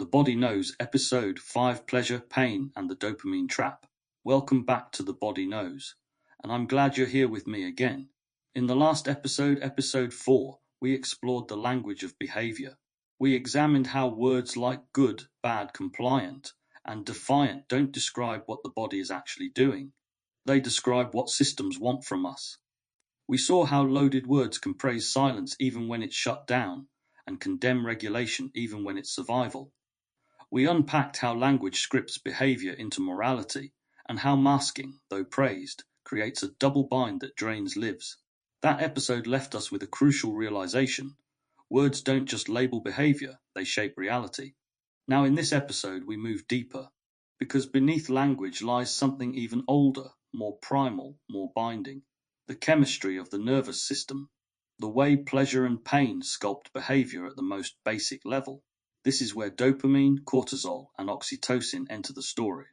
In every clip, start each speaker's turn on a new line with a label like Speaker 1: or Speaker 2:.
Speaker 1: The Body Knows, Episode 5, Pleasure, Pain, and the Dopamine Trap. Welcome back to The Body Knows, and I'm glad you're here with me again. In the last episode, episode 4, we explored the language of behaviour. We examined how words like good, bad, compliant, and defiant don't describe what the body is actually doing. They describe what systems want from us. We saw how loaded words can praise silence even when it's shut down, and condemn regulation even when it's survival. We unpacked how language scripts behaviour into morality, and how masking, though praised, creates a double bind that drains lives. That episode left us with a crucial realization. Words don't just label behaviour, they shape reality. Now in this episode we move deeper, because beneath language lies something even older, more primal, more binding. The chemistry of the nervous system, the way pleasure and pain sculpt behaviour at the most basic level. This is where dopamine, cortisol, and oxytocin enter the story.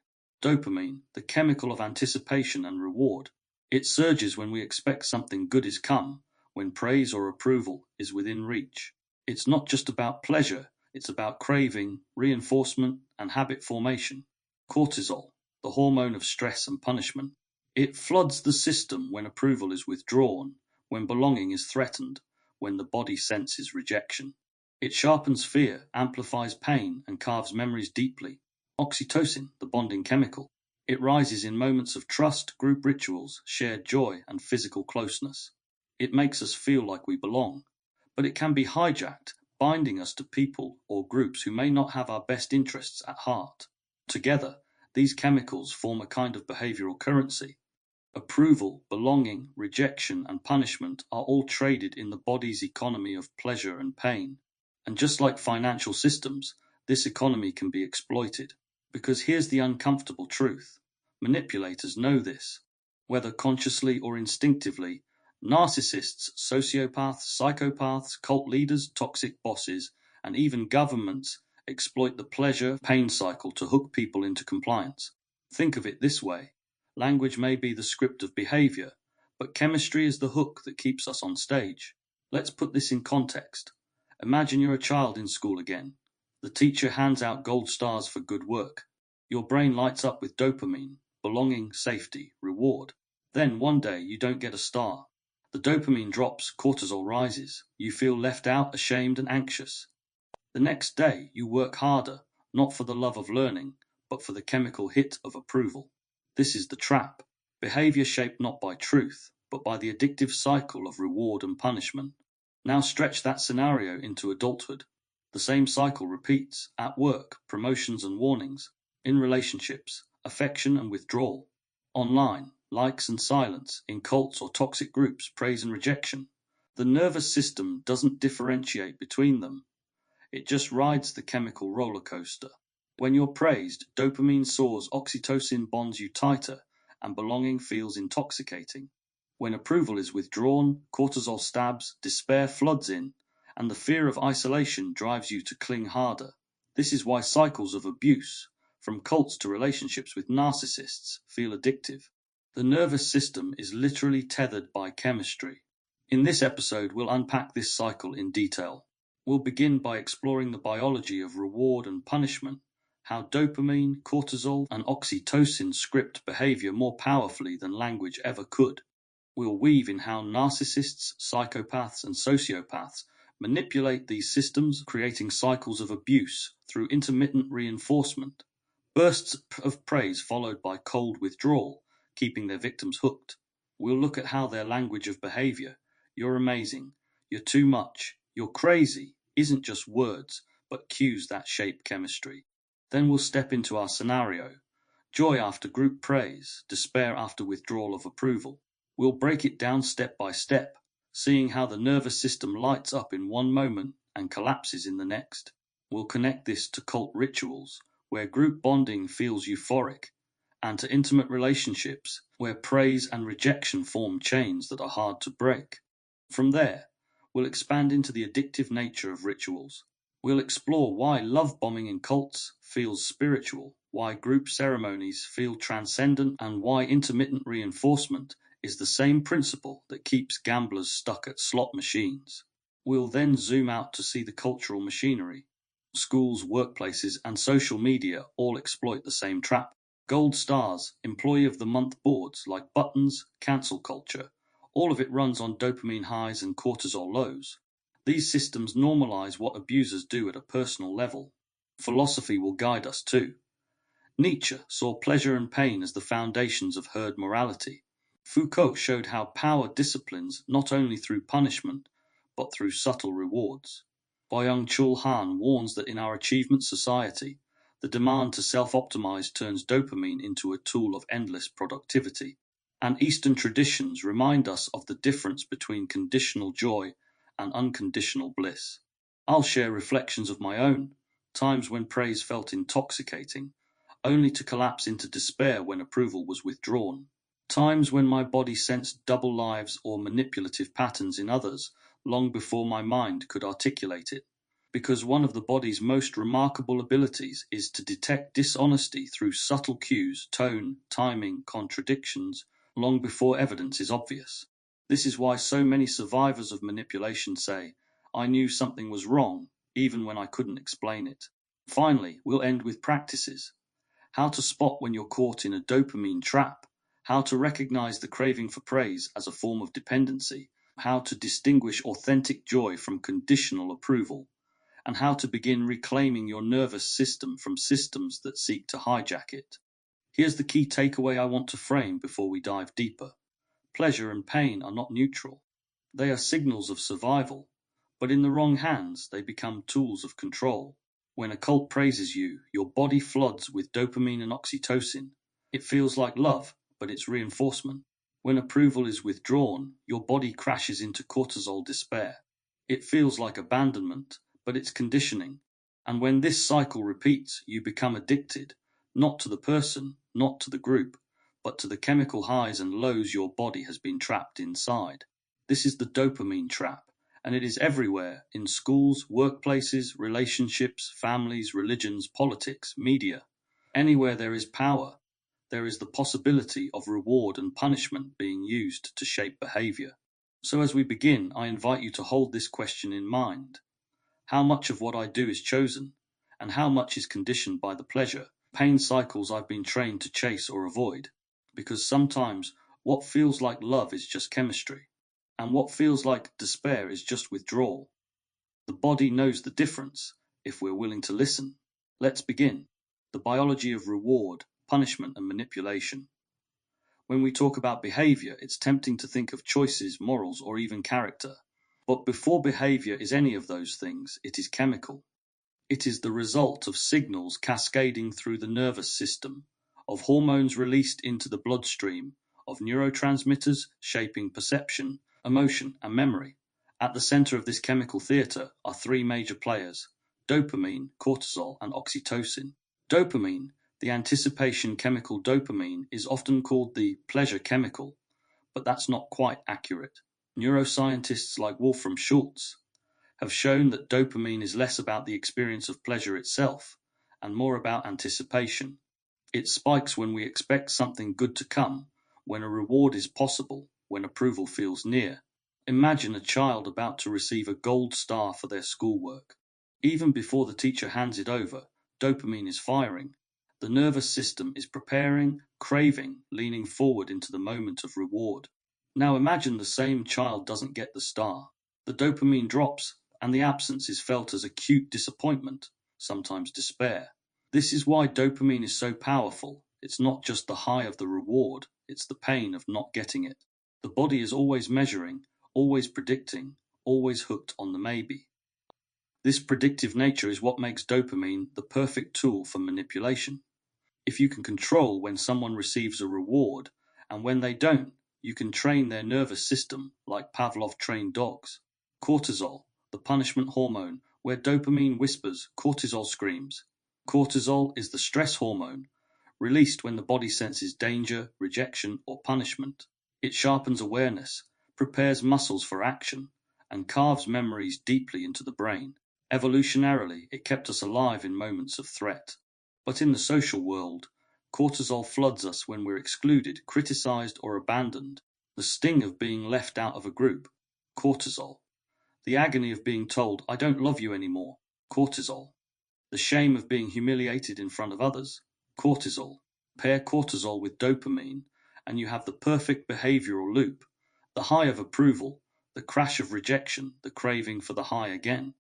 Speaker 1: Dopamine, the chemical of anticipation and reward. It surges when we expect something good is come, when praise or approval is within reach. It's not just about pleasure, it's about craving, reinforcement, and habit formation. Cortisol, the hormone of stress and punishment. It floods the system when approval is withdrawn, when belonging is threatened, when the body senses rejection. It sharpens fear, amplifies pain, and carves memories deeply. Oxytocin, the bonding chemical. It rises in moments of trust, group rituals, shared joy, and physical closeness. It makes us feel like we belong. But it can be hijacked, binding us to people or groups who may not have our best interests at heart. Together, these chemicals form a kind of behavioral currency. Approval, belonging, rejection, and punishment are all traded in the body's economy of pleasure and pain. And just like financial systems, this economy can be exploited. Because here's the uncomfortable truth. Manipulators know this. Whether consciously or instinctively, narcissists, sociopaths, psychopaths, cult leaders, toxic bosses, and even governments exploit the pleasure-pain cycle to hook people into compliance. Think of it this way. Language may be the script of behavior, but chemistry is the hook that keeps us on stage. Let's put this in context. Imagine you're a child in school again. The teacher hands out gold stars for good work. Your brain lights up with dopamine, belonging, safety, reward. Then one day you don't get a star. The dopamine drops, cortisol rises. You feel left out, ashamed, and anxious. The next day you work harder, not for the love of learning, but for the chemical hit of approval. This is the trap. Behavior shaped not by truth, but by the addictive cycle of reward and punishment. Now stretch that scenario into adulthood. The same cycle repeats at work, promotions and warnings, in relationships, affection and withdrawal, online, likes and silence, in cults or toxic groups, praise and rejection. The nervous system doesn't differentiate between them. It just rides the chemical roller coaster. When you're praised, dopamine soars, oxytocin bonds you tighter, and belonging feels intoxicating. When approval is withdrawn, cortisol stabs, despair floods in, and the fear of isolation drives you to cling harder. This is why cycles of abuse, from cults to relationships with narcissists, feel addictive. The nervous system is literally tethered by chemistry. In this episode, we'll unpack this cycle in detail. We'll begin by exploring the biology of reward and punishment, how dopamine, cortisol, and oxytocin script behavior more powerfully than language ever could. We'll weave in how narcissists, psychopaths, and sociopaths manipulate these systems, creating cycles of abuse through intermittent reinforcement, bursts of praise followed by cold withdrawal, keeping their victims hooked. We'll look at how their language of behavior, "you're amazing," "you're too much," "you're crazy," isn't just words, but cues that shape chemistry. Then we'll step into our scenario. Joy after group praise, despair after withdrawal of approval. We'll break it down step by step, seeing how the nervous system lights up in one moment and collapses in the next. We'll connect this to cult rituals, where group bonding feels euphoric, and to intimate relationships, where praise and rejection form chains that are hard to break. From there, we'll expand into the addictive nature of rituals. We'll explore why love bombing in cults feels spiritual, why group ceremonies feel transcendent, and why intermittent reinforcement is the same principle that keeps gamblers stuck at slot machines. We'll then zoom out to see the cultural machinery. Schools, workplaces, and social media all exploit the same trap. Gold stars, employee of the month boards like buttons, cancel culture, all of it runs on dopamine highs and cortisol lows. These systems normalize what abusers do at a personal level. Philosophy will guide us too. Nietzsche saw pleasure and pain as the foundations of herd morality. Foucault showed how power disciplines not only through punishment, but through subtle rewards. Byung-Chul Han warns that in our achievement society, the demand to self-optimize turns dopamine into a tool of endless productivity. And Eastern traditions remind us of the difference between conditional joy and unconditional bliss. I'll share reflections of my own, times when praise felt intoxicating, only to collapse into despair when approval was withdrawn. Times when my body sensed double lives or manipulative patterns in others long before my mind could articulate it. Because one of the body's most remarkable abilities is to detect dishonesty through subtle cues, tone, timing, contradictions, long before evidence is obvious. This is why so many survivors of manipulation say, "I knew something was wrong, even when I couldn't explain it." Finally, we'll end with practices. How to spot when you're caught in a dopamine trap, how to recognize the craving for praise as a form of dependency, how to distinguish authentic joy from conditional approval, and how to begin reclaiming your nervous system from systems that seek to hijack it. Here's the key takeaway I want to frame before we dive deeper. Pleasure and pain are not neutral. They are signals of survival, but in the wrong hands, they become tools of control. When a cult praises you, your body floods with dopamine and oxytocin. It feels like love, but it's reinforcement. When approval is withdrawn, your body crashes into cortisol despair. It feels like abandonment, but it's conditioning. And when this cycle repeats, you become addicted, not to the person, not to the group, but to the chemical highs and lows your body has been trapped inside. This is the dopamine trap, and it is everywhere in schools, workplaces, relationships, families, religions, politics, media. Anywhere there is power, there is the possibility of reward and punishment being used to shape behavior. So as we begin, I invite you to hold this question in mind. How much of what I do is chosen, and how much is conditioned by the pleasure, pain cycles I've been trained to chase or avoid? Because sometimes what feels like love is just chemistry, and what feels like despair is just withdrawal. The body knows the difference if we're willing to listen. Let's begin. The biology of reward, punishment, and manipulation. When we talk about behavior, it's tempting to think of choices, morals, or even character. But before behavior is any of those things, it is chemical. It is the result of signals cascading through the nervous system, of hormones released into the bloodstream, of neurotransmitters shaping perception, emotion, and memory. At the center of this chemical theater are three major players: dopamine, cortisol, and oxytocin. Dopamine, the anticipation chemical dopamine, is often called the pleasure chemical, but that's not quite accurate. Neuroscientists like Wolfram Schultz have shown that dopamine is less about the experience of pleasure itself and more about anticipation. It spikes when we expect something good to come, when a reward is possible, when approval feels near. Imagine a child about to receive a gold star for their schoolwork. Even before the teacher hands it over, dopamine is firing. The nervous system is preparing, craving, leaning forward into the moment of reward. Now imagine the same child doesn't get the star. The dopamine drops, and the absence is felt as acute disappointment, sometimes despair. This is why dopamine is so powerful. It's not just the high of the reward, it's the pain of not getting it. The body is always measuring, always predicting, always hooked on the maybe. This predictive nature is what makes dopamine the perfect tool for manipulation. If you can control when someone receives a reward, and when they don't, you can train their nervous system like Pavlov trained dogs. Cortisol, the punishment hormone, where dopamine whispers, cortisol screams. Cortisol is the stress hormone, released when the body senses danger, rejection, or punishment. It sharpens awareness, prepares muscles for action, and carves memories deeply into the brain. Evolutionarily, it kept us alive in moments of threat. But in the social world, cortisol floods us when we're excluded, criticized, or abandoned. The sting of being left out of a group, cortisol. The agony of being told, "I don't love you anymore," cortisol. The shame of being humiliated in front of others. Cortisol. Pair cortisol with dopamine, and you have the perfect behavioral loop. The high of approval, the crash of rejection, the craving for the high again.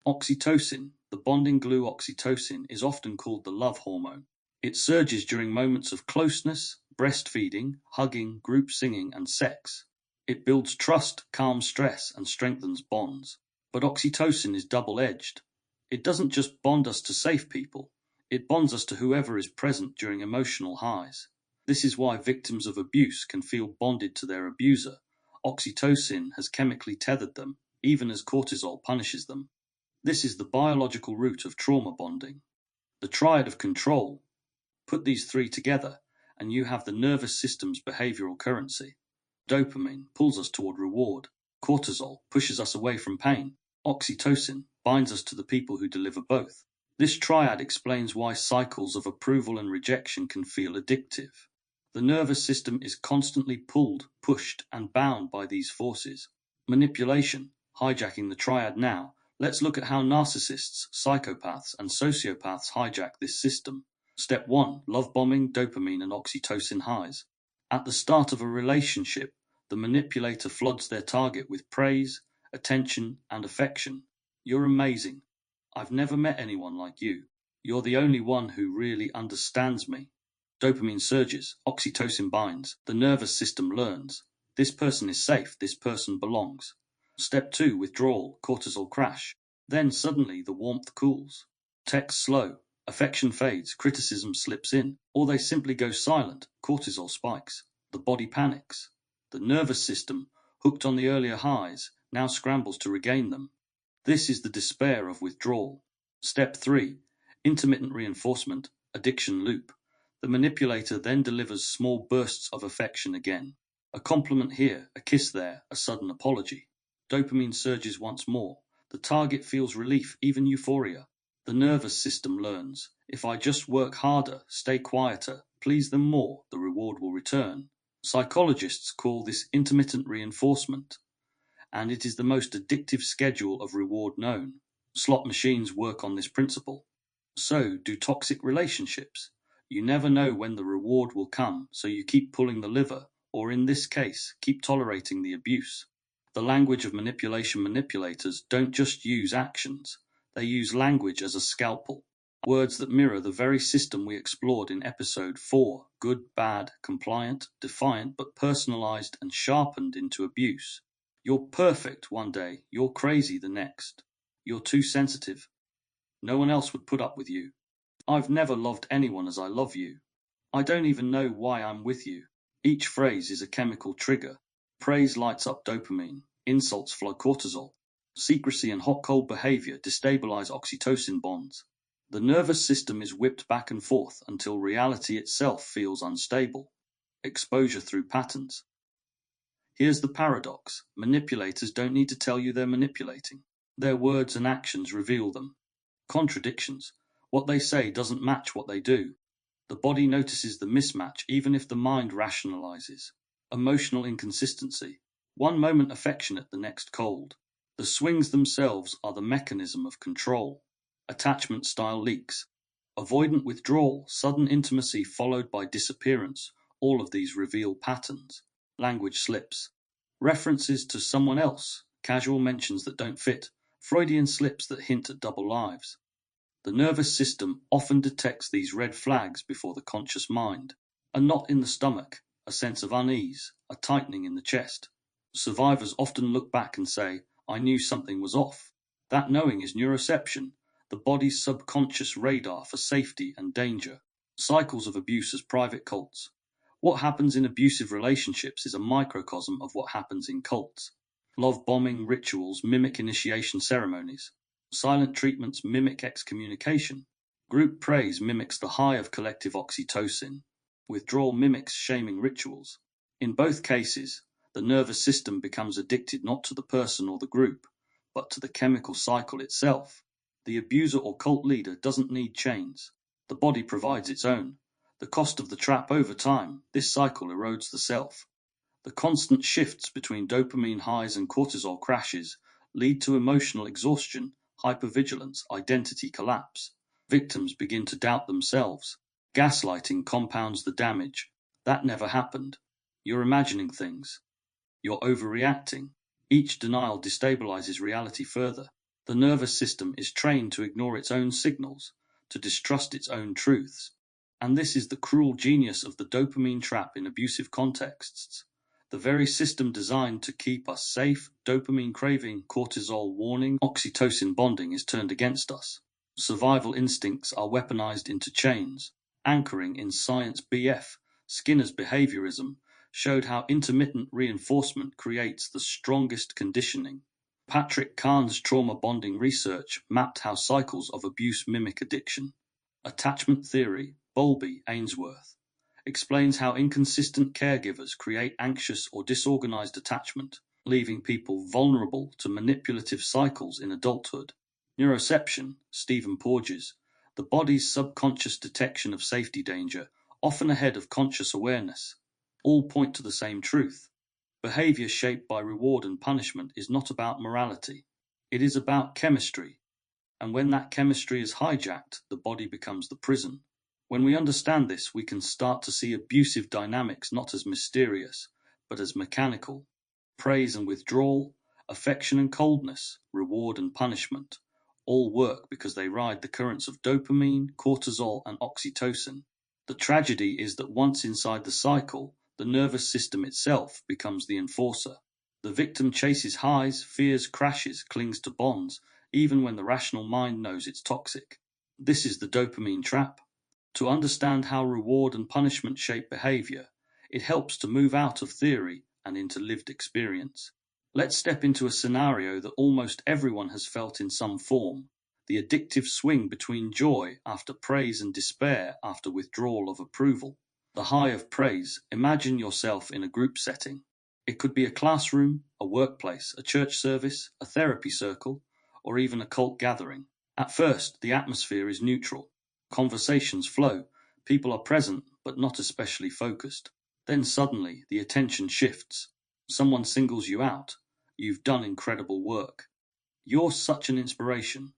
Speaker 1: Oxytocin. The bonding glue oxytocin is often called the love hormone. It surges during moments of closeness, breastfeeding, hugging, group singing, and sex. It builds trust, calms stress, and strengthens bonds. But oxytocin is double-edged. It doesn't just bond us to safe people, it bonds us to whoever is present during emotional highs. This is why victims of abuse can feel bonded to their abuser. Oxytocin has chemically tethered them, even as cortisol punishes them. This is the biological root of trauma bonding. The triad of control. Put these three together, and you have the nervous system's behavioral currency. Dopamine pulls us toward reward. Cortisol pushes us away from pain. Oxytocin binds us to the people who deliver both. This triad explains why cycles of approval and rejection can feel addictive. The nervous system is constantly pulled, pushed, and bound by these forces. Manipulation, hijacking the triad now. Let's look at how narcissists, psychopaths, and sociopaths hijack this system. Step 1. Love bombing, dopamine, and oxytocin highs. At the start of a relationship, the manipulator floods their target with praise, attention, and affection. You're amazing. I've never met anyone like you. You're the only one who really understands me. Dopamine surges, oxytocin binds, the nervous system learns. This person is safe, this person belongs. Step 2. Withdrawal, cortisol crash. Then suddenly the warmth cools. Text slow, affection fades, criticism slips in, or they simply go silent, cortisol spikes. The body panics. The nervous system, hooked on the earlier highs, now scrambles to regain them. This is the despair of withdrawal. Step 3. Intermittent reinforcement, addiction loop. The manipulator then delivers small bursts of affection again. A compliment here, a kiss there, a sudden apology. Dopamine surges once more. The target feels relief, even euphoria. The nervous system learns, if I just work harder, stay quieter, please them more, the reward will return. Psychologists call this intermittent reinforcement, and it is the most addictive schedule of reward known. Slot machines work on this principle. So do toxic relationships. You never know when the reward will come, so you keep pulling the lever, or in this case, keep tolerating the abuse. The language of manipulation manipulators don't just use actions, they use language as a scalpel. Words that mirror the very system we explored in episode 4, good, bad, compliant, defiant, but personalized and sharpened into abuse. You're perfect one day, you're crazy the next. You're too sensitive. No one else would put up with you. I've never loved anyone as I love you. I don't even know why I'm with you. Each phrase is a chemical trigger. Praise lights up dopamine. Insults flood cortisol. Secrecy and hot-cold behavior destabilize oxytocin bonds. The nervous system is whipped back and forth until reality itself feels unstable. Exposure through patterns. Here's the paradox. Manipulators don't need to tell you they're manipulating. Their words and actions reveal them. Contradictions. What they say doesn't match what they do. The body notices the mismatch even if the mind rationalizes. Emotional inconsistency. One moment affectionate, the next cold. The swings themselves are the mechanism of control. Attachment style leaks. Avoidant withdrawal, sudden intimacy followed by disappearance. All of these reveal patterns. Language slips. References to someone else. Casual mentions that don't fit. Freudian slips that hint at double lives. The nervous system often detects these red flags before the conscious mind. A knot in the stomach, a sense of unease, a tightening in the chest. Survivors often look back and say, I knew something was off. That knowing is neuroception, the body's subconscious radar for safety and danger. Cycles of abuse as private cults. What happens in abusive relationships is a microcosm of what happens in cults. Love bombing rituals mimic initiation ceremonies. Silent treatments mimic excommunication. Group praise mimics the high of collective oxytocin. Withdrawal mimics shaming rituals. In both cases, the nervous system becomes addicted not to the person or the group, but to the chemical cycle itself. The abuser or cult leader doesn't need chains. The body provides its own. The cost of the trap over time, this cycle erodes the self. The constant shifts between dopamine highs and cortisol crashes lead to emotional exhaustion, hypervigilance, identity collapse. Victims begin to doubt themselves. Gaslighting compounds the damage. That never happened. You're imagining things. You're overreacting. Each denial destabilizes reality further. The nervous system is trained to ignore its own signals, to distrust its own truths. And this is the cruel genius of the dopamine trap in abusive contexts. The very system designed to keep us safe, dopamine craving, cortisol warning, oxytocin bonding is turned against us. Survival instincts are weaponized into chains. Anchoring in science BF, Skinner's behaviorism, showed how intermittent reinforcement creates the strongest conditioning. Patrick Kahn's trauma bonding research mapped how cycles of abuse mimic addiction. Attachment theory, Bowlby, Ainsworth, explains how inconsistent caregivers create anxious or disorganized attachment, leaving people vulnerable to manipulative cycles in adulthood. Neuroception, Stephen Porges, the body's subconscious detection of safety danger, often ahead of conscious awareness, all point to the same truth. Behavior shaped by reward and punishment is not about morality. It is about chemistry. And when that chemistry is hijacked, the body becomes the prison. When we understand this, we can start to see abusive dynamics not as mysterious, but as mechanical. Praise and withdrawal, affection and coldness, reward and punishment, all work because they ride the currents of dopamine, cortisol, and oxytocin. The tragedy is that once inside the cycle, the nervous system itself becomes the enforcer. The victim chases highs, fears crashes, clings to bonds, even when the rational mind knows it's toxic. This is the dopamine trap. To understand how reward and punishment shape behavior, it helps to move out of theory and into lived experience. Let's step into a scenario that almost everyone has felt in some form, the addictive swing between joy after praise and despair after withdrawal of approval. The high of praise, imagine yourself in a group setting. It could be a classroom, a workplace, a church service, a therapy circle, or even a cult gathering. At first, the atmosphere is neutral. Conversations flow, people are present but not especially focused. Then suddenly, the attention shifts. Someone singles you out. You've done incredible work. You're such an inspiration.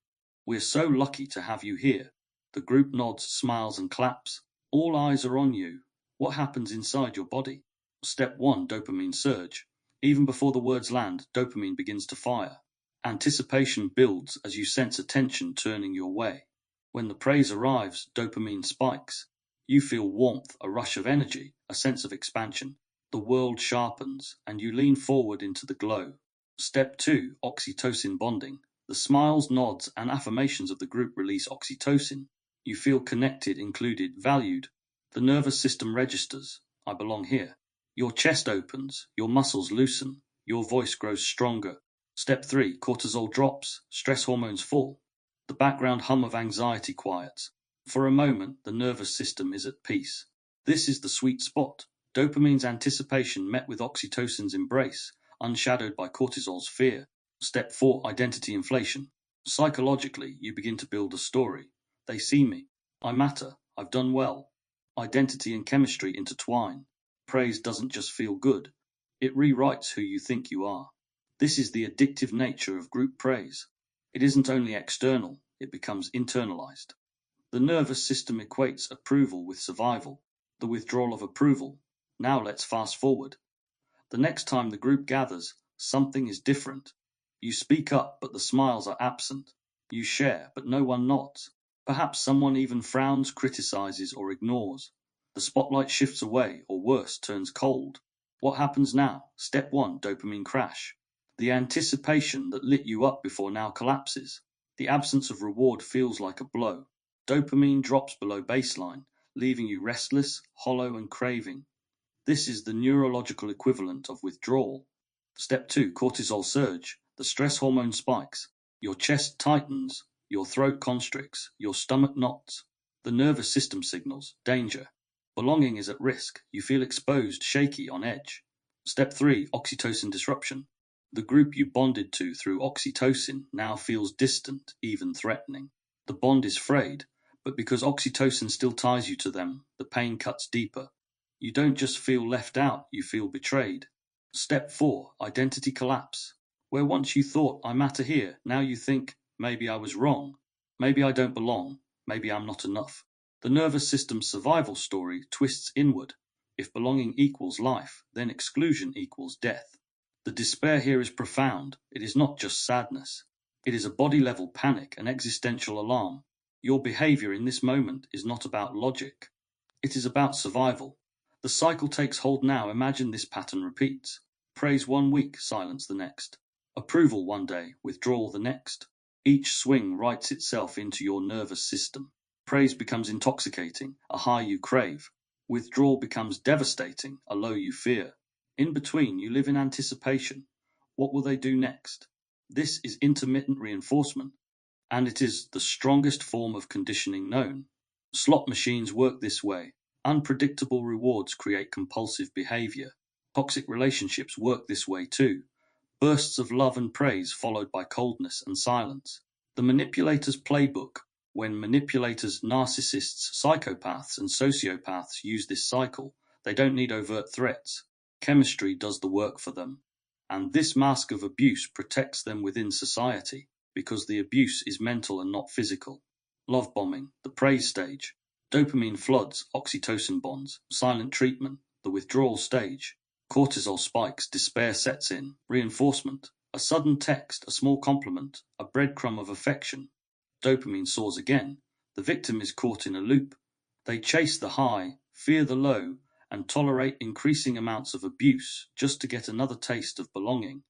Speaker 1: We're so lucky to have you here. The group nods, smiles, and claps. All eyes are on you. What happens inside your body? Step 1, dopamine surge. Even before the words land, dopamine begins to fire. Anticipation builds as you sense attention turning your way. When the praise arrives, dopamine spikes. You feel warmth, a rush of energy, a sense of expansion. The world sharpens, and you lean forward into the glow. Step 2, oxytocin bonding. The smiles, nods, and affirmations of the group release oxytocin. You feel connected, included, valued. The nervous system registers. I belong here. Your chest opens, your muscles loosen, your voice grows stronger. Step 3, cortisol drops, stress hormones fall. The background hum of anxiety quiets. For a moment, the nervous system is at peace. This is the sweet spot. Dopamine's anticipation met with oxytocin's embrace, unshadowed by cortisol's fear. Step 4, identity inflation. Psychologically, you begin to build a story. They see me. I matter. I've done well. Identity and chemistry intertwine. Praise doesn't just feel good. It rewrites who you think you are. This is the addictive nature of group praise. It isn't only external, it becomes internalized. The nervous system equates approval with survival, the withdrawal of approval. Now let's fast forward. The next time the group gathers, something is different. You speak up, but the smiles are absent. You share, but no one nods. Perhaps someone even frowns, criticizes, or ignores. The spotlight shifts away, or worse, turns cold. What happens now? Step 1, dopamine crash. The anticipation that lit you up before now collapses. The absence of reward feels like a blow. Dopamine drops below baseline, leaving you restless, hollow, and craving. This is the neurological equivalent of withdrawal. Step 2, cortisol surge. The stress hormone spikes. Your chest tightens, your throat constricts, your stomach knots. The nervous system signals danger. Belonging is at risk. You feel exposed, shaky, on edge. Step 3, oxytocin disruption. The group you bonded to through oxytocin now feels distant, even threatening. The bond is frayed, but because oxytocin still ties you to them, the pain cuts deeper. You don't just feel left out, you feel betrayed. Step 4, identity collapse. Where once you thought, I matter here, now you think, maybe I was wrong. Maybe I don't belong. maybe I'm not enough. The nervous system's survival story twists inward. If belonging equals life, then exclusion equals death. The despair here is profound. It is not just sadness. It is a body-level panic, an existential alarm. Your behavior in this moment is not about logic. It is about survival. The cycle takes hold now. Imagine this pattern repeats. Praise 1 week, silence the next. Approval 1 day, withdrawal the next. Each swing writes itself into your nervous system. Praise becomes intoxicating, a high you crave. Withdrawal becomes devastating, a low you fear. In between, you live in anticipation. What will they do next? This is intermittent reinforcement, and it is the strongest form of conditioning known. Slot machines work this way. Unpredictable rewards create compulsive behavior. Toxic relationships work this way too. Bursts of love and praise followed by coldness and silence. The manipulator's playbook. When manipulators, narcissists, psychopaths, and sociopaths use this cycle, they don't need overt threats. Chemistry does the work for them. And this mask of abuse protects them within society, because the abuse is mental and not physical. Love bombing, the praise stage. Dopamine floods, oxytocin bonds, silent treatment, the withdrawal stage. Cortisol spikes, despair sets in, reinforcement. A sudden text, a small compliment, a breadcrumb of affection. Dopamine soars again. The victim is caught in a loop. They chase the high, fear the low, and tolerate increasing amounts of abuse just to get another taste of belonging.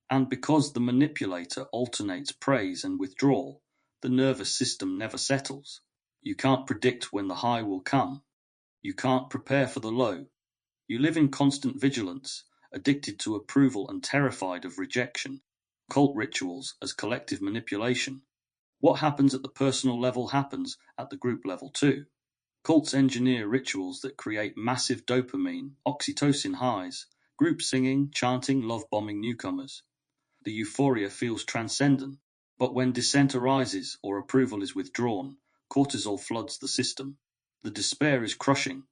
Speaker 1: And because the manipulator alternates praise and withdrawal, the nervous system never settles. You can't predict when the high will come. You can't prepare for the low. You live in constant vigilance, addicted to approval and terrified of rejection. Cult rituals as collective manipulation. What happens at the personal level happens at the group level too. Cults engineer rituals that create massive dopamine, oxytocin highs, group singing, chanting, love bombing newcomers. The euphoria feels transcendent, but when dissent arises or approval is withdrawn, cortisol floods the system. The despair is crushing.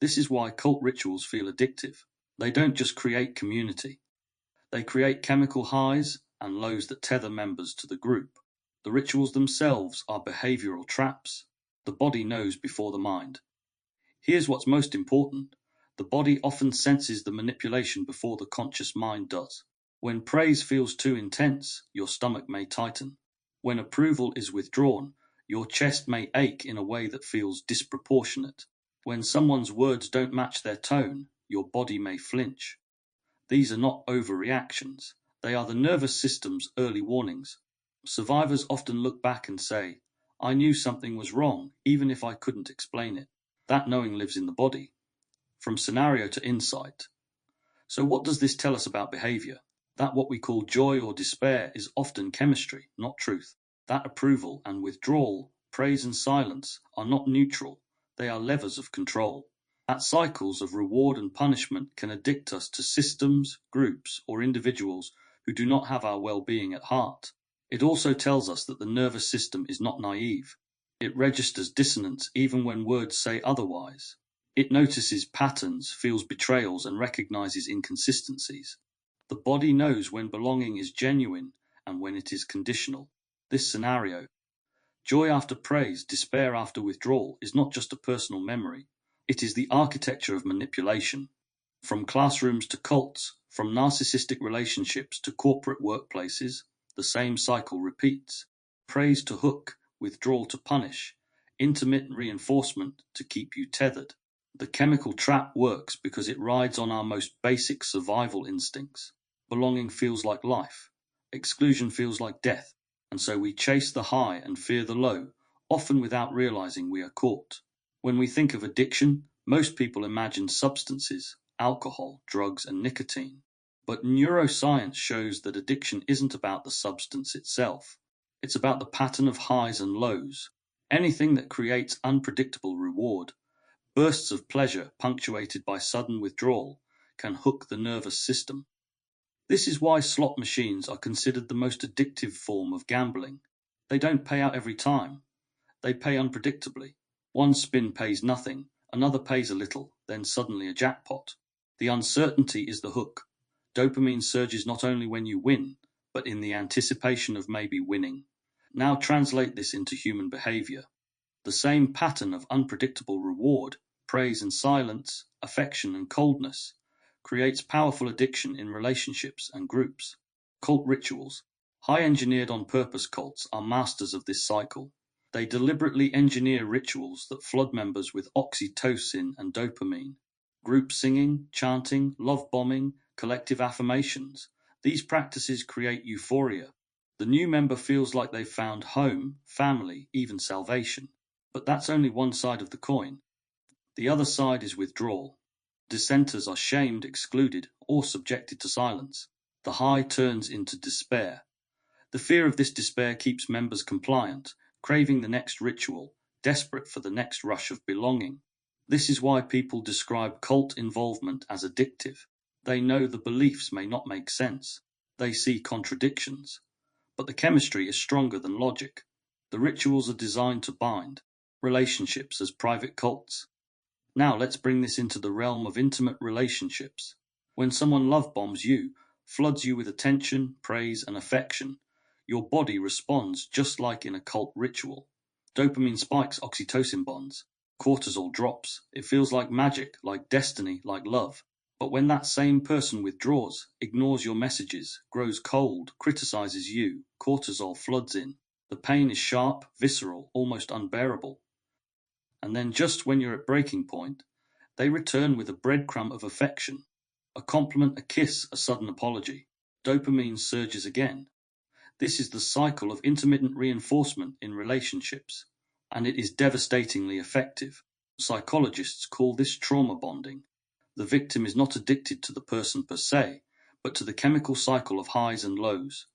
Speaker 1: This is why cult rituals feel addictive. They don't just create community. They create chemical highs and lows that tether members to the group. The rituals themselves are behavioral traps. The body knows before the mind. Here's what's most important. The body often senses the manipulation before the conscious mind does. When praise feels too intense, your stomach may tighten. When approval is withdrawn, your chest may ache in a way that feels disproportionate. When someone's words don't match their tone, your body may flinch. These are not overreactions. They are the nervous system's early warnings. Survivors often look back and say, I knew something was wrong, even if I couldn't explain it. That knowing lives in the body. From scenario to insight. So what does this tell us about behavior? That what we call joy or despair is often chemistry, not truth. That approval and withdrawal, praise and silence are not neutral. They are levers of control. That cycles of reward and punishment can addict us to systems, groups, or individuals who do not have our well-being at heart. It also tells us that the nervous system is not naive. It registers dissonance even when words say otherwise. It notices patterns, feels betrayals, and recognizes inconsistencies. The body knows when belonging is genuine and when it is conditional. This scenario, joy after praise, despair after withdrawal, is not just a personal memory. It is the architecture of manipulation. From classrooms to cults, from narcissistic relationships to corporate workplaces, the same cycle repeats. Praise to hook, withdrawal to punish, intermittent reinforcement to keep you tethered. The chemical trap works because it rides on our most basic survival instincts. Belonging feels like life. Exclusion feels like death. And so we chase the high and fear the low, often without realizing we are caught. When we think of addiction, most people imagine substances, alcohol, drugs, and nicotine. But neuroscience shows that addiction isn't about the substance itself. It's about the pattern of highs and lows. Anything that creates unpredictable reward, bursts of pleasure punctuated by sudden withdrawal, can hook the nervous system. This is why slot machines are considered the most addictive form of gambling. They don't pay out every time. They pay unpredictably. One spin pays nothing, another pays a little, then suddenly a jackpot. The uncertainty is the hook. Dopamine surges not only when you win, but in the anticipation of maybe winning. Now translate this into human behavior. The same pattern of unpredictable reward, praise and silence, affection and coldness, creates powerful addiction in relationships and groups. Cult rituals. High-engineered on-purpose cults are masters of this cycle. They deliberately engineer rituals that flood members with oxytocin and dopamine. Group singing, chanting, love bombing, collective affirmations. These practices create euphoria. The new member feels like they've found home, family, even salvation. But that's only one side of the coin. The other side is withdrawal. Dissenters are shamed, excluded, or subjected to silence. The high turns into despair. The fear of this despair keeps members compliant, craving the next ritual, desperate for the next rush of belonging. This is why people describe cult involvement as addictive. They know the beliefs may not make sense. They see contradictions. But the chemistry is stronger than logic. The rituals are designed to bind. Relationships as private cults. Now let's bring this into the realm of intimate relationships. When someone love bombs you, floods you with attention, praise, and affection, your body responds just like in a cult ritual. Dopamine spikes oxytocin bonds. Cortisol drops. It feels like magic, like destiny, like love. But when that same person withdraws, ignores your messages, grows cold, criticizes you, cortisol floods in. The pain is sharp, visceral, almost unbearable. And then just when you're at breaking point, they return with a breadcrumb of affection. A compliment, a kiss, a sudden apology. Dopamine surges again. This is the cycle of intermittent reinforcement in relationships, and it is devastatingly effective. Psychologists call this trauma bonding. The victim is not addicted to the person per se, but to the chemical cycle of highs and lows.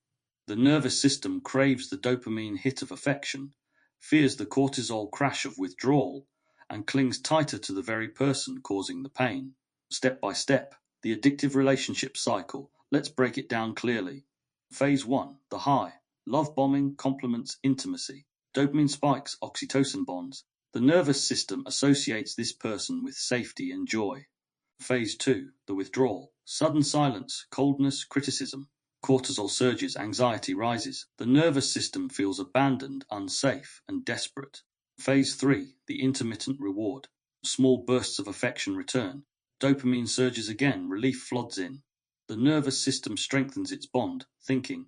Speaker 1: The nervous system craves the dopamine hit of affection, fears the cortisol crash of withdrawal, and clings tighter to the very person causing the pain. Step by step, the addictive relationship cycle. Let's break it down clearly. Phase 1, the high. Love bombing, compliments, intimacy. Dopamine spikes, oxytocin bonds. The nervous system associates this person with safety and joy. Phase 2, the withdrawal. Sudden silence, coldness, criticism. Cortisol surges, anxiety rises. The nervous system feels abandoned, unsafe, and desperate. Phase 3, the intermittent reward. Small bursts of affection return. Dopamine surges again, relief floods in. The nervous system strengthens its bond, thinking,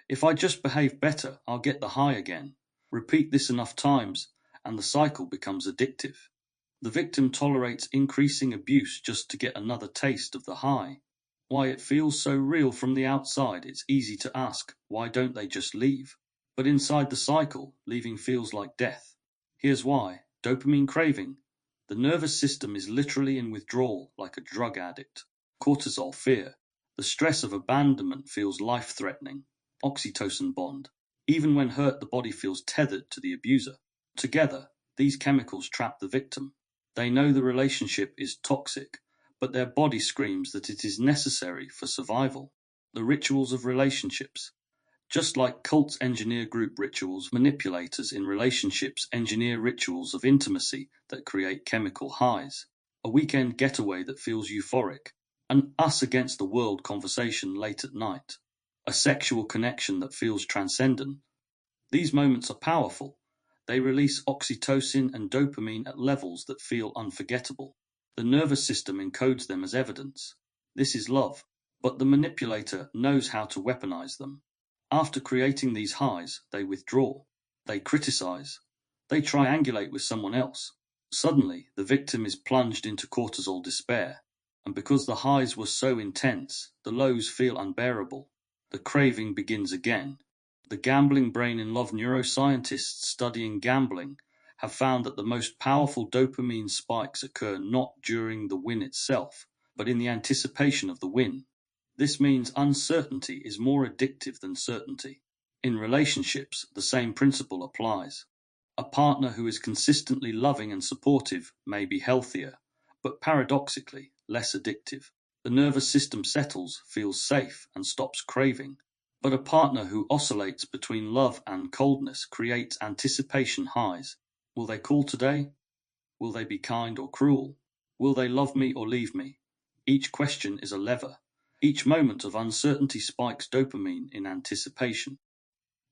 Speaker 1: if I just behave better, I'll get the high again. Repeat this enough times, and the cycle becomes addictive. The victim tolerates increasing abuse just to get another taste of the high. Why it feels so real from the outside, it's easy to ask, why don't they just leave? But inside the cycle, leaving feels like death. Here's why. Dopamine craving. The nervous system is literally in withdrawal, like a drug addict. Cortisol, fear. The stress of abandonment feels life-threatening. Oxytocin bond. Even when hurt, the body feels tethered to the abuser. Together, these chemicals trap the victim. They know the relationship is toxic, but their body screams that it is necessary for survival. The rituals of relationships. Just like cults engineer group rituals, manipulators in relationships engineer rituals of intimacy that create chemical highs. A weekend getaway that feels euphoric. An us against the world conversation late at night. A sexual connection that feels transcendent. These moments are powerful. They release oxytocin and dopamine at levels that feel unforgettable. The nervous system encodes them as evidence. This is love, but the manipulator knows how to weaponize them. After creating these highs, they withdraw. They criticize. They triangulate with someone else. Suddenly, the victim is plunged into cortisol despair. And because the highs were so intense, the lows feel unbearable. The craving begins again. The gambling brain in love neuroscientists studying gambling have found that the most powerful dopamine spikes occur not during the win itself, but in the anticipation of the win. This means uncertainty is more addictive than certainty. In relationships, the same principle applies. A partner who is consistently loving and supportive may be healthier, but paradoxically less addictive. The nervous system settles, feels safe, and stops craving. But a partner who oscillates between love and coldness creates anticipation highs. Will they call today? Will they be kind or cruel? Will they love me or leave me? Each question is a lever. Each moment of uncertainty spikes dopamine in anticipation.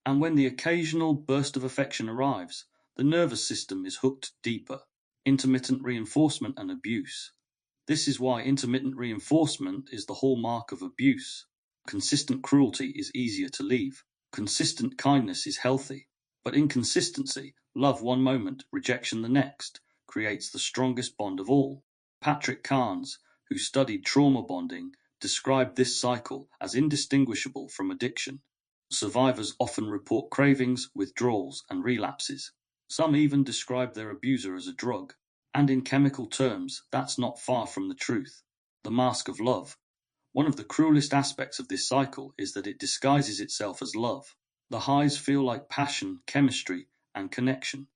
Speaker 1: And when the occasional burst of affection arrives, The nervous system is hooked deeper. Intermittent reinforcement and abuse. This is why intermittent reinforcement is the hallmark of abuse. Consistent cruelty is easier to leave. Consistent kindness is healthy. But inconsistency, love one moment, rejection the next, creates the strongest bond of all. Patrick Carnes, who studied trauma bonding, described this cycle as indistinguishable from addiction. Survivors often report cravings, withdrawals, and relapses. Some even describe their abuser as a drug. And in chemical terms, that's not far from the truth. The mask of love. One of the cruelest aspects of this cycle is that it disguises itself as love. The highs feel like passion, chemistry, and connection.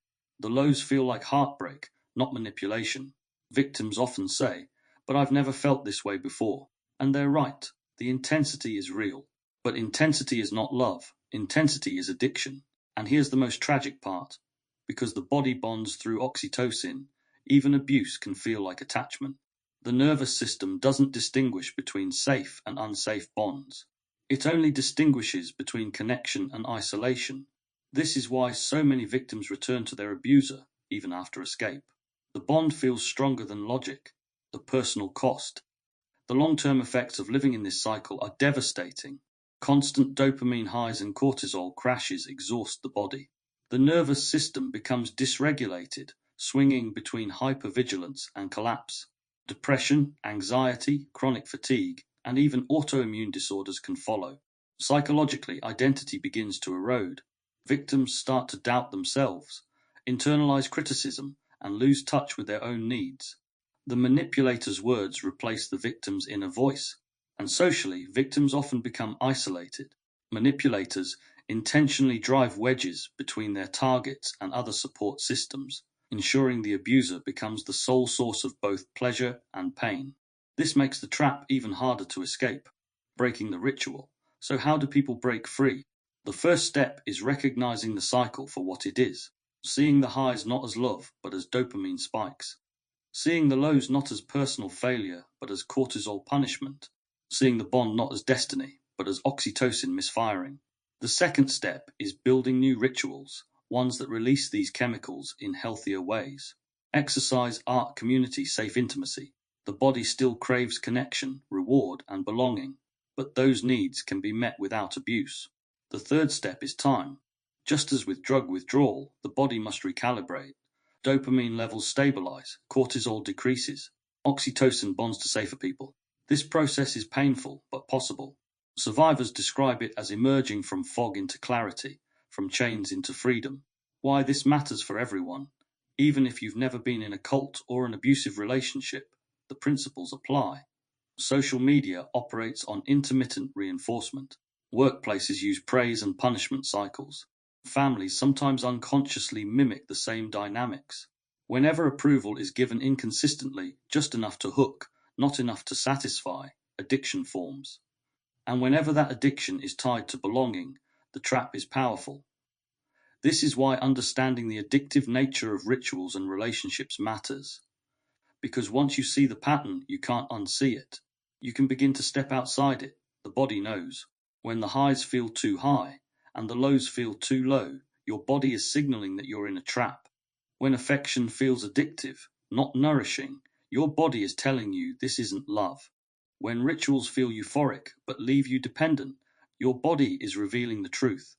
Speaker 1: The lows feel like heartbreak, not manipulation. Victims often say, "But I've never felt this way before." And they're right. The intensity is real. But intensity is not love. Intensity is addiction. And here's the most tragic part. Because the body bonds through oxytocin, even abuse can feel like attachment. The nervous system doesn't distinguish between safe and unsafe bonds. It only distinguishes between connection and isolation. This is why so many victims return to their abuser, even after escape. The bond feels stronger than logic. The personal cost. The long-term effects of living in this cycle are devastating. Constant dopamine highs and cortisol crashes exhaust the body. The nervous system becomes dysregulated, swinging between hypervigilance and collapse. Depression, anxiety, chronic fatigue, and even autoimmune disorders can follow. Psychologically, identity begins to erode. Victims start to doubt themselves, internalize criticism, and lose touch with their own needs. The manipulator's words replace the victim's inner voice, and socially, victims often become isolated. Manipulators intentionally drive wedges between their targets and other support systems, ensuring the abuser becomes the sole source of both pleasure and pain. This makes the trap even harder to escape. Breaking the ritual. So how do people break free? The first step is recognizing the cycle for what it is, seeing the highs not as love but as dopamine spikes, seeing the lows not as personal failure but as cortisol punishment, seeing the bond not as destiny but as oxytocin misfiring. The second step is building new rituals, ones that release these chemicals in healthier ways. Exercise, art, community, safe intimacy. The body still craves connection, reward, and belonging, but those needs can be met without abuse. The third step is time. Just as with drug withdrawal, the body must recalibrate. Dopamine levels stabilize, cortisol decreases, oxytocin bonds to safer people. This process is painful, but possible. Survivors describe it as emerging from fog into clarity, from chains into freedom. Why this matters for everyone. Even if you've never been in a cult or an abusive relationship, the principles apply. Social media operates on intermittent reinforcement. Workplaces use praise and punishment cycles. Families sometimes unconsciously mimic the same dynamics. Whenever approval is given inconsistently, just enough to hook, not enough to satisfy, addiction forms. And whenever that addiction is tied to belonging, the trap is powerful. This is why understanding the addictive nature of rituals and relationships matters. Because once you see the pattern, you can't unsee it. You can begin to step outside it. The body knows. When the highs feel too high and the lows feel too low, your body is signaling that you're in a trap. When affection feels addictive, not nourishing, your body is telling you this isn't love. When rituals feel euphoric but leave you dependent, your body is revealing the truth.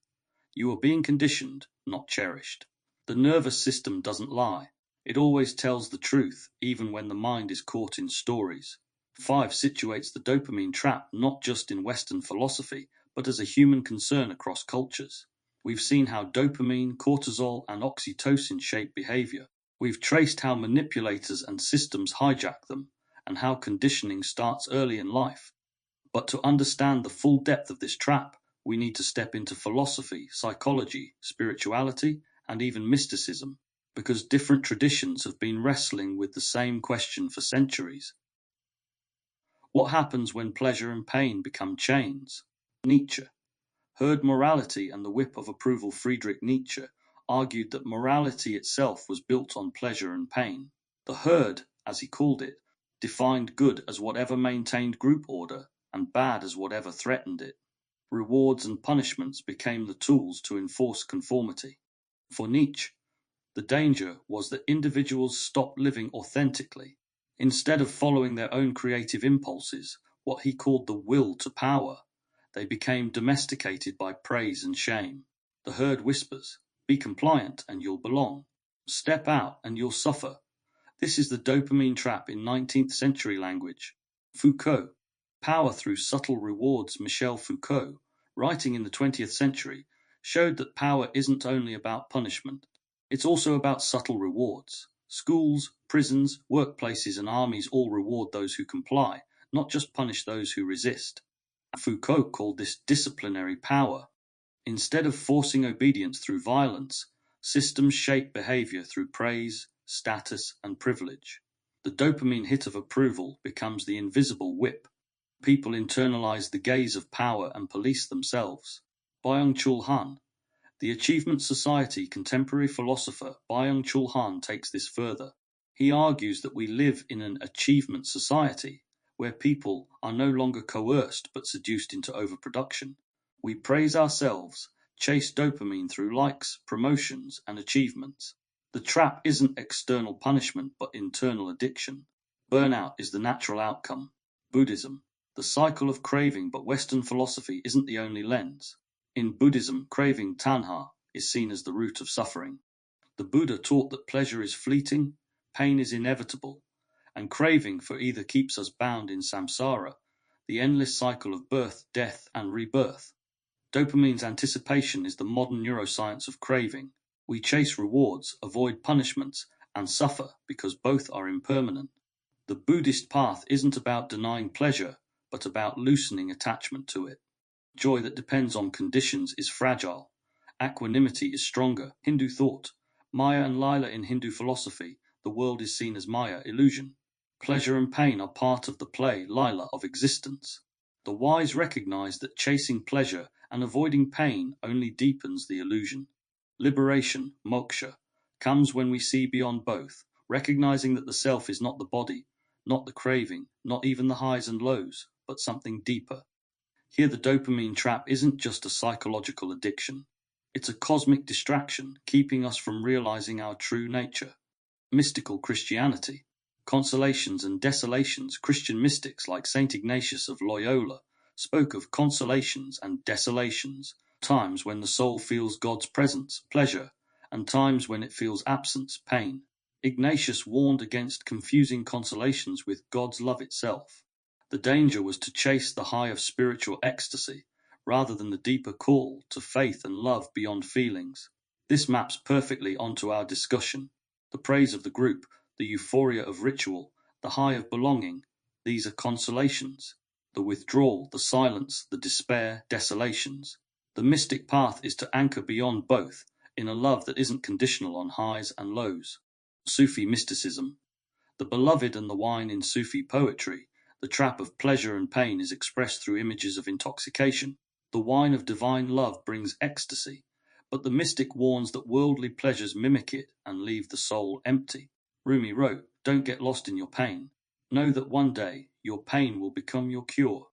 Speaker 1: You are being conditioned, not cherished. The nervous system doesn't lie. It always tells the truth, even when the mind is caught in stories. 5 situates the dopamine trap not just in Western philosophy, but as a human concern across cultures. We've seen how dopamine, cortisol, and oxytocin shape behavior. We've traced how manipulators and systems hijack them, and how conditioning starts early in life. But to understand the full depth of this trap, we need to step into philosophy, psychology, spirituality, and even mysticism, because different traditions have been wrestling with the same question for centuries. What happens when pleasure and pain become chains? Nietzsche. Herd morality and the whip of approval. Friedrich Nietzsche argued that morality itself was built on pleasure and pain. The herd, as he called it, defined good as whatever maintained group order and bad as whatever threatened it. Rewards and punishments became the tools to enforce conformity. For Nietzsche, The danger was that individuals stopped living authentically. Instead of following their own creative impulses, what he called the will to power, they became domesticated by praise and shame. The herd whispers, "Be compliant and you'll belong. Step out and you'll suffer." This is the dopamine trap in 19th century language. Foucault, Power Through Subtle Rewards. Michel Foucault, writing in the 20th century, showed that power isn't only about punishment. It's also about subtle rewards. Schools, prisons, workplaces, and armies all reward those who comply, not just punish those who resist. Foucault called this disciplinary power. Instead of forcing obedience through violence, systems shape behavior through praise, status, and privilege. The dopamine hit of approval becomes the invisible whip. People internalize the gaze of power and police themselves. Byung-Chul Han, The Achievement Society contemporary philosopher Byung-Chul Han takes this further. He argues that we live in an achievement society, where people are no longer coerced but seduced into overproduction. We praise ourselves, chase dopamine through likes, promotions, and achievements. The trap isn't external punishment but internal addiction. Burnout is the natural outcome. Buddhism, the cycle of craving, but Western philosophy isn't the only lens. In Buddhism, craving tanha is seen as the root of suffering. The Buddha taught that pleasure is fleeting, pain is inevitable, and craving for either keeps us bound in samsara, the endless cycle of birth, death, and rebirth. Dopamine's anticipation is the modern neuroscience of craving. We chase rewards, avoid punishments, and suffer because both are impermanent. The Buddhist path isn't about denying pleasure, but about loosening attachment to it. Joy that depends on conditions is fragile. Equanimity is stronger. Hindu thought. Maya and Lila in Hindu philosophy, the world is seen as Maya, illusion. Pleasure and pain are part of the play, Lila, of existence. The wise recognize that chasing pleasure and avoiding pain only deepens the illusion. Liberation, moksha, comes when we see beyond both, recognizing that the self is not the body, not the craving, not even the highs and lows, but something deeper. Here the dopamine trap isn't just a psychological addiction. It's a cosmic distraction, keeping us from realizing our true nature. Mystical Christianity. Consolations and desolations. Christian mystics like Saint Ignatius of Loyola spoke of consolations and desolations, times when the soul feels God's presence, pleasure, and times when it feels absence, pain. Ignatius warned against confusing consolations with God's love itself. The danger was to chase the high of spiritual ecstasy, rather than the deeper call to faith and love beyond feelings. This maps perfectly onto our discussion. The praise of the group, the euphoria of ritual, the high of belonging, these are consolations. The withdrawal, the silence, the despair, desolations. The mystic path is to anchor beyond both, in a love that isn't conditional on highs and lows. Sufi mysticism. The beloved and the wine in Sufi poetry. The trap of pleasure and pain is expressed through images of intoxication. The wine of divine love brings ecstasy, but the mystic warns that worldly pleasures mimic it and leave the soul empty. Rumi wrote, "Don't get lost in your pain. Know that one day your pain will become your cure."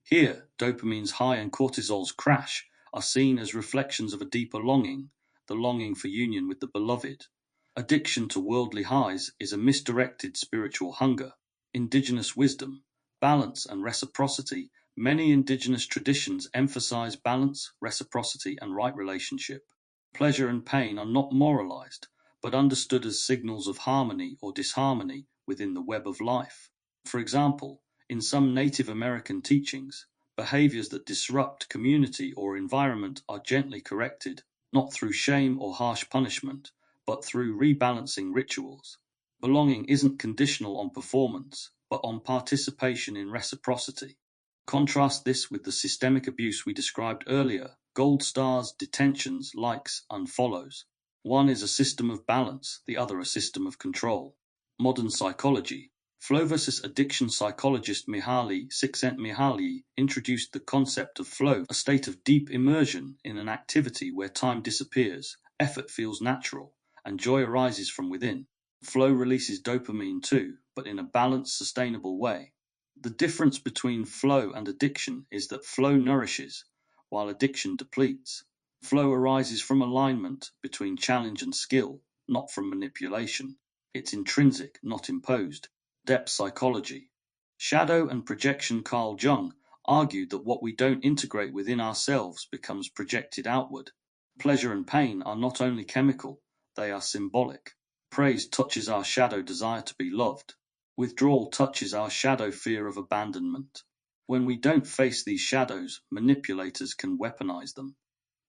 Speaker 1: Here, dopamine's high and cortisol's crash are seen as reflections of a deeper longing, the longing for union with the beloved. Addiction to worldly highs is a misdirected spiritual hunger. Indigenous wisdom, balance and reciprocity. Many indigenous traditions emphasize balance, reciprocity, and right relationship. Pleasure and pain are not moralized, but understood as signals of harmony or disharmony within the web of life. For example, in some Native American teachings, behaviors that disrupt community or environment are gently corrected, not through shame or harsh punishment, but through rebalancing rituals. Belonging isn't conditional on performance, but on participation in reciprocity. Contrast this with the systemic abuse we described earlier: gold stars, detentions, likes, unfollows. One is a system of balance, the other a system of control. Modern psychology. Flow versus addiction psychologist Mihaly Csikszentmihalyi introduced the concept of flow, a state of deep immersion in an activity where time disappears, effort feels natural, and joy arises from within. Flow releases dopamine too, but in a balanced, sustainable way. The difference between flow and addiction is that flow nourishes, while addiction depletes. Flow arises from alignment between challenge and skill, not from manipulation. It's intrinsic, not imposed. Depth psychology. Shadow and projection. Carl Jung argued that what we don't integrate within ourselves becomes projected outward. Pleasure and pain are not only chemical, they are symbolic. Praise touches our shadow desire to be loved. Withdrawal touches our shadow fear of abandonment. When we don't face these shadows, manipulators can weaponize them.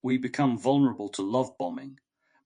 Speaker 1: We become vulnerable to love bombing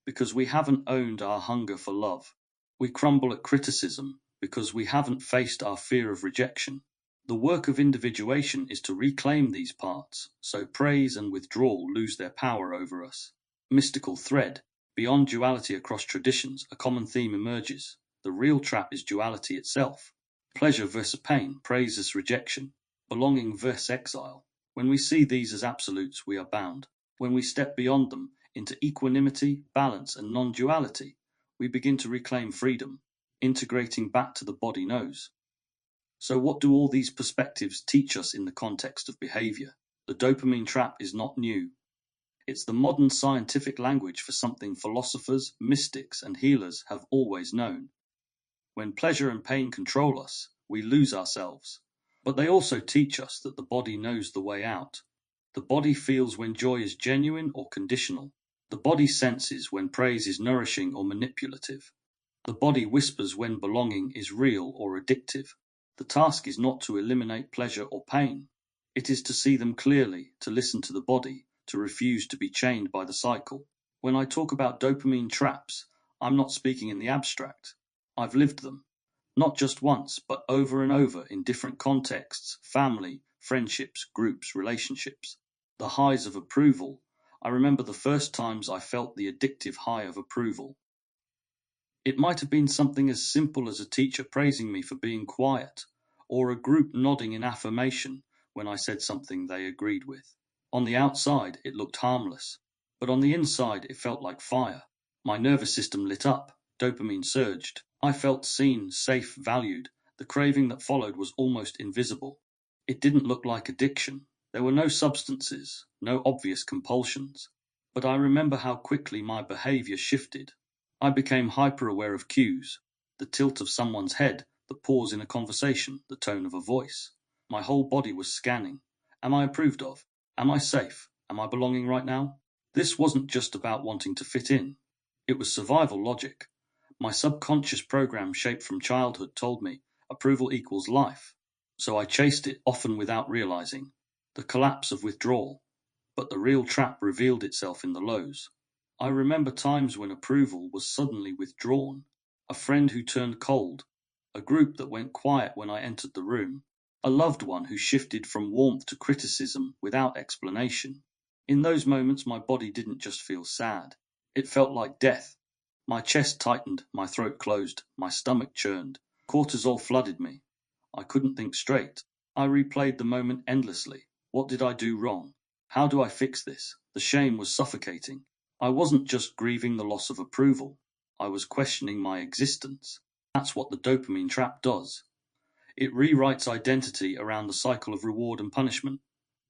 Speaker 1: because we haven't owned our hunger for love. We crumble at criticism because we haven't faced our fear of rejection. The work of individuation is to reclaim these parts, so praise and withdrawal lose their power over us. Mystical thread. Beyond duality across traditions, a common theme emerges. The real trap is duality itself. Pleasure versus pain, praise as rejection, belonging versus exile. When we see these as absolutes, we are bound. When we step beyond them into equanimity, balance, and non-duality, we begin to reclaim freedom, integrating back to the body knows. So what do all these perspectives teach us in the context of behavior? The dopamine trap is not new. It's the modern scientific language for something philosophers, mystics, and healers have always known. When pleasure and pain control us, we lose ourselves. But they also teach us that the body knows the way out. The body feels when joy is genuine or conditional. The body senses when praise is nourishing or manipulative. The body whispers when belonging is real or addictive. The task is not to eliminate pleasure or pain. It is to see them clearly, to listen to the body, to refuse to be chained by the cycle. When I talk about dopamine traps, I'm not speaking in the abstract. I've lived them. Not just once, but over and over in different contexts, family, friendships, groups, relationships. The highs of approval. I remember the first times I felt the addictive high of approval. It might have been something as simple as a teacher praising me for being quiet, or a group nodding in affirmation when I said something they agreed with. On the outside, it looked harmless, but on the inside, it felt like fire. My nervous system lit up, dopamine surged. I felt seen, safe, valued. The craving that followed was almost invisible. It didn't look like addiction. There were no substances, no obvious compulsions. But I remember how quickly my behavior shifted. I became hyper-aware of cues, the tilt of someone's head, the pause in a conversation, the tone of a voice. My whole body was scanning. Am I approved of? Am I safe? Am I belonging right now? This wasn't just about wanting to fit in. It was survival logic. My subconscious program shaped from childhood told me approval equals life. So I chased it, often without realizing. The collapse of withdrawal. But the real trap revealed itself in the lows. I remember times when approval was suddenly withdrawn. A friend who turned cold. A group that went quiet when I entered the room. A loved one who shifted from warmth to criticism without explanation. In those moments my body didn't just feel sad. It felt like death. My chest tightened, my throat closed, my stomach churned. Cortisol flooded me. I couldn't think straight. I replayed the moment endlessly. What did I do wrong? How do I fix this? The shame was suffocating. I wasn't just grieving the loss of approval. I was questioning my existence. That's what the dopamine trap does. It rewrites identity around the cycle of reward and punishment.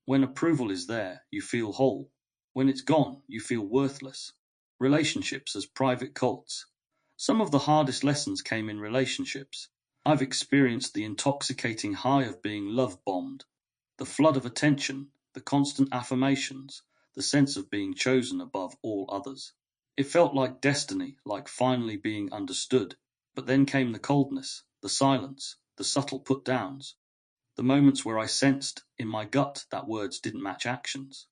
Speaker 1: When approval is there, you feel whole. When it's gone, you feel worthless. Relationships as private cults. Some of the hardest lessons came in relationships. I've experienced the intoxicating high of being love-bombed. The flood of attention, the constant affirmations, the sense of being chosen above all others. It felt like destiny, like finally being understood. But then came the coldness, the silence, the subtle put-downs, the moments where I sensed in my gut that words didn't match actions,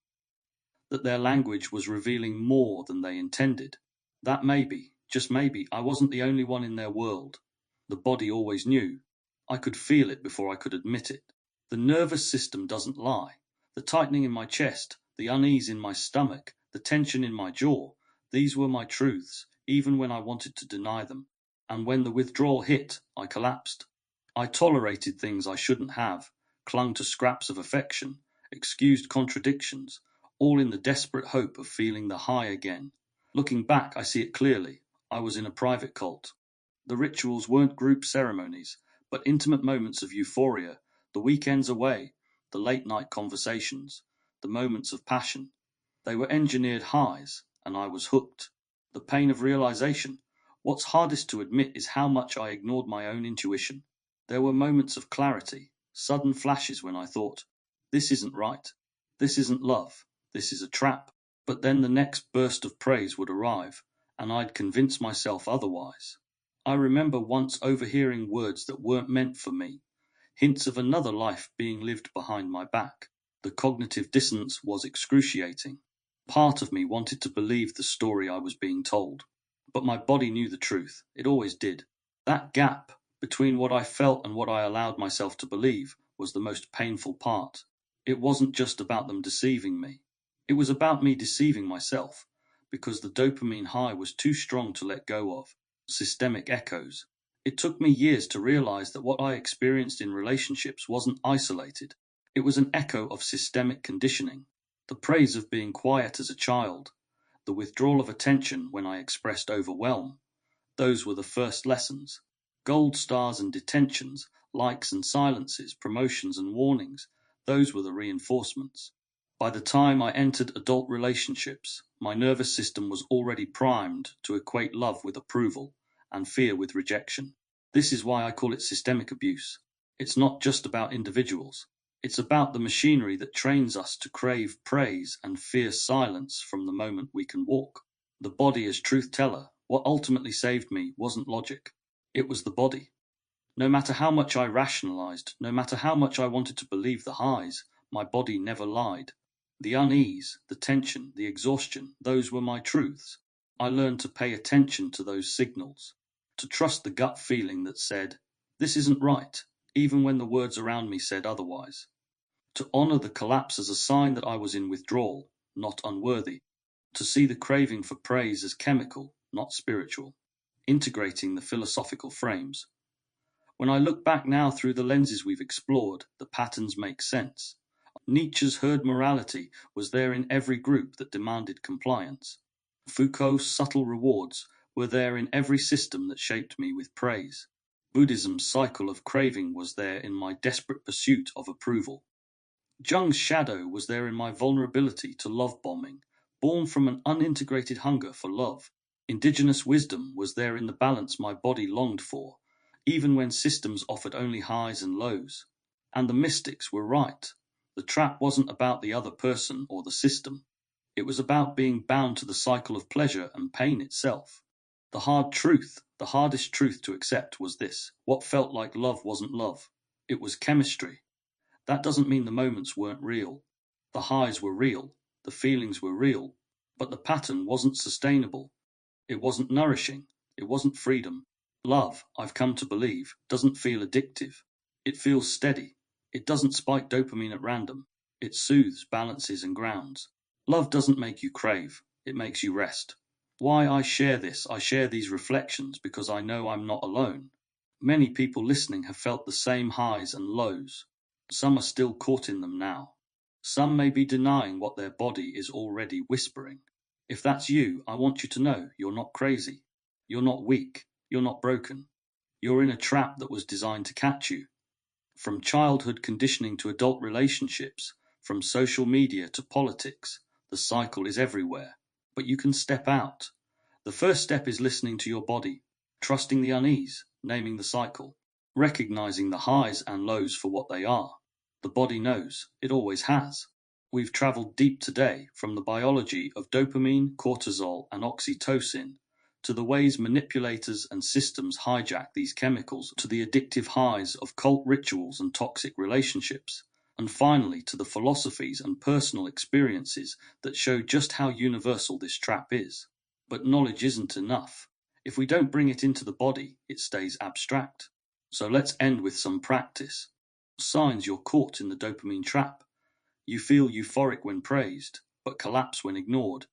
Speaker 1: that their language was revealing more than they intended, that maybe, just maybe, I wasn't the only one in their world. The body always knew. I could feel it before I could admit it. The nervous system doesn't lie. The tightening in my chest, the unease in my stomach, the tension in my jaw, these were my truths, even when I wanted to deny them. And when the withdrawal hit, I collapsed. I tolerated things I shouldn't have, clung to scraps of affection, excused contradictions, all in the desperate hope of feeling the high again. Looking back, I see it clearly. I was in a private cult. The rituals weren't group ceremonies, but intimate moments of euphoria, the weekends away, the late-night conversations, the moments of passion. They were engineered highs, and I was hooked. The pain of realization. What's hardest to admit is how much I ignored my own intuition. There were moments of clarity, sudden flashes when I thought, this isn't right, this isn't love, this is a trap. But then the next burst of praise would arrive, and I'd convince myself otherwise. I remember once overhearing words that weren't meant for me, hints of another life being lived behind my back. The cognitive dissonance was excruciating. Part of me wanted to believe the story I was being told, but my body knew the truth. It always did. That gap between what I felt and what I allowed myself to believe was the most painful part. It wasn't just about them deceiving me. It was about me deceiving myself, because the dopamine high was too strong to let go of. Systemic echoes. It took me years to realize that what I experienced in relationships wasn't isolated. It was an echo of systemic conditioning. The praise of being quiet as a child, the withdrawal of attention when I expressed overwhelm, those were the first lessons. Gold stars and detentions, likes and silences, promotions and warnings, those were the reinforcements. By the time I entered adult relationships, my nervous system was already primed to equate love with approval and fear with rejection. This is why I call it systemic abuse. It's not just about individuals. It's about the machinery that trains us to crave praise and fear silence from the moment we can walk. The body as truth teller. What ultimately saved me wasn't logic. It was the body. No matter how much I rationalized, no matter how much I wanted to believe the highs, my body never lied. The unease, the tension, the exhaustion, those were my truths. I learned to pay attention to those signals, to trust the gut feeling that said, this isn't right, even when the words around me said otherwise. To honor the collapse as a sign that I was in withdrawal, not unworthy. To see the craving for praise as chemical, not spiritual. Integrating the philosophical frames. When I look back now through the lenses we've explored, the patterns make sense. Nietzsche's herd morality was there in every group that demanded compliance. Foucault's subtle rewards were there in every system that shaped me with praise. Buddhism's cycle of craving was there in my desperate pursuit of approval. Jung's shadow was there in my vulnerability to love bombing, born from an unintegrated hunger for love. Indigenous wisdom was there in the balance my body longed for, even when systems offered only highs and lows. And the mystics were right. The trap wasn't about the other person or the system. It was about being bound to the cycle of pleasure and pain itself. The hard truth, the hardest truth to accept was this: what felt like love wasn't love. It was chemistry. That doesn't mean the moments weren't real. The highs were real, the feelings were real, but the pattern wasn't sustainable. It wasn't nourishing. It wasn't freedom. Love, I've come to believe, doesn't feel addictive. It feels steady. It doesn't spike dopamine at random. It soothes, balances, and grounds. Love doesn't make you crave. It makes you rest. Why I share these reflections, because I know I'm not alone. Many people listening have felt the same highs and lows. Some are still caught in them now. Some may be denying what their body is already whispering. If that's you, I want you to know you're not crazy. You're not weak. You're not broken. You're in a trap that was designed to catch you. From childhood conditioning to adult relationships, from social media to politics, the cycle is everywhere. But you can step out. The first step is listening to your body, trusting the unease, naming the cycle, recognizing the highs and lows for what they are. The body knows. It always has. We've traveled deep today, from the biology of dopamine, cortisol, and oxytocin, to the ways manipulators and systems hijack these chemicals, to the addictive highs of cult rituals and toxic relationships, and finally to the philosophies and personal experiences that show just how universal this trap is. But knowledge isn't enough. If we don't bring it into the body, it stays abstract. So let's end with some practice. Signs you're caught in the dopamine trap. You feel euphoric when praised, but collapse when ignored.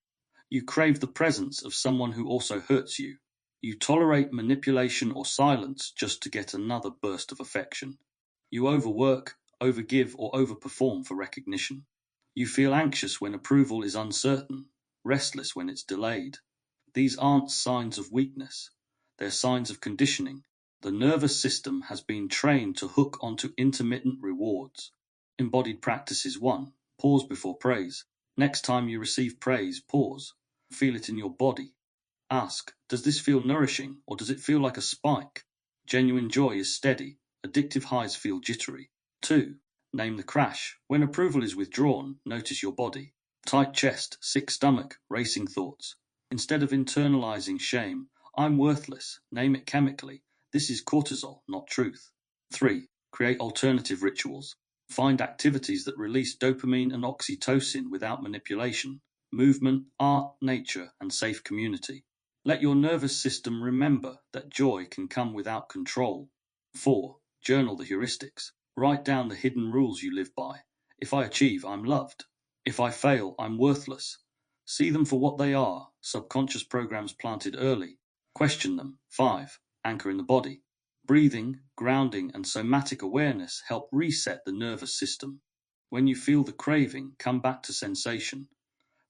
Speaker 1: You crave the presence of someone who also hurts you. You tolerate manipulation or silence just to get another burst of affection. You overwork, overgive, or overperform for recognition. You feel anxious when approval is uncertain, restless when it's delayed. These aren't signs of weakness. They're signs of conditioning. The nervous system has been trained to hook onto intermittent rewards. Embodied practice is 1. Pause before praise. Next time you receive praise, pause. Feel it in your body. Ask, does this feel nourishing or does it feel like a spike? Genuine joy is steady. Addictive highs feel jittery. 2. Name the crash. When approval is withdrawn, notice your body. Tight chest, sick stomach, racing thoughts. Instead of internalizing shame, I'm worthless, name it chemically. This is cortisol, not truth. 3. Create alternative rituals. Find activities that release dopamine and oxytocin without manipulation. Movement, art, nature, and safe community. Let your nervous system remember that joy can come without control. 4. Journal the heuristics. Write down the hidden rules you live by. If I achieve, I'm loved. If I fail, I'm worthless. See them for what they are, subconscious programs planted early. Question them. 5. Anchor in the body. Breathing, grounding, and somatic awareness help reset the nervous system. When you feel the craving, come back to sensation.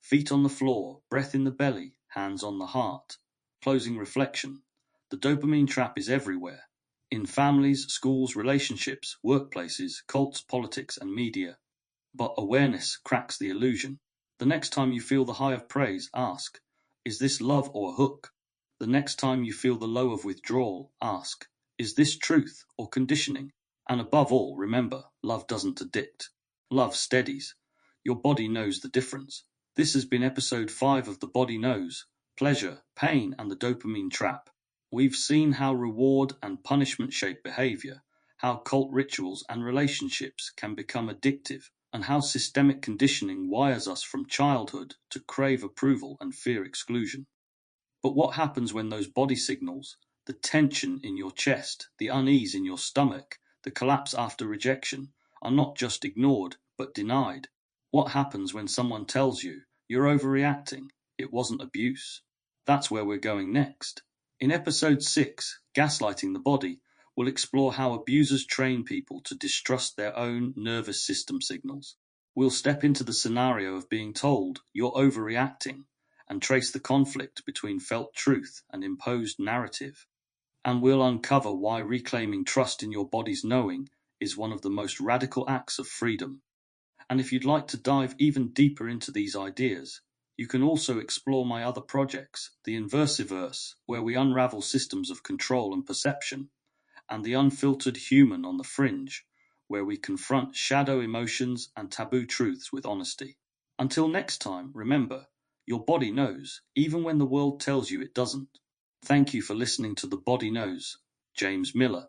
Speaker 1: Feet on the floor, breath in the belly, hands on the heart. Closing reflection. The dopamine trap is everywhere. In families, schools, relationships, workplaces, cults, politics, and media. But awareness cracks the illusion. The next time you feel the high of praise, ask, is this love or hook? The next time you feel the low of withdrawal, ask, is this truth or conditioning? And above all, remember, love doesn't addict. Love steadies. Your body knows the difference. This has been episode 5 of The Body Knows, Pleasure, Pain, and the Dopamine Trap. We've seen how reward and punishment shape behavior, how cult rituals and relationships can become addictive, and how systemic conditioning wires us from childhood to crave approval and fear exclusion. But what happens when those body signals, the tension in your chest, the unease in your stomach, the collapse after rejection, are not just ignored but denied? What happens when someone tells you, you're overreacting, it wasn't abuse? That's where we're going next. In episode 6, Gaslighting the Body, we'll explore how abusers train people to distrust their own nervous system signals. We'll step into the scenario of being told you're overreacting and trace the conflict between felt truth and imposed narrative. And we'll uncover why reclaiming trust in your body's knowing is one of the most radical acts of freedom. And if you'd like to dive even deeper into these ideas, you can also explore my other projects, the Inversiverse, where we unravel systems of control and perception, and the Unfiltered Human on the Fringe, where we confront shadow emotions and taboo truths with honesty. Until next time, remember, your body knows, even when the world tells you it doesn't. Thank you for listening to The Body Knows. James Miller.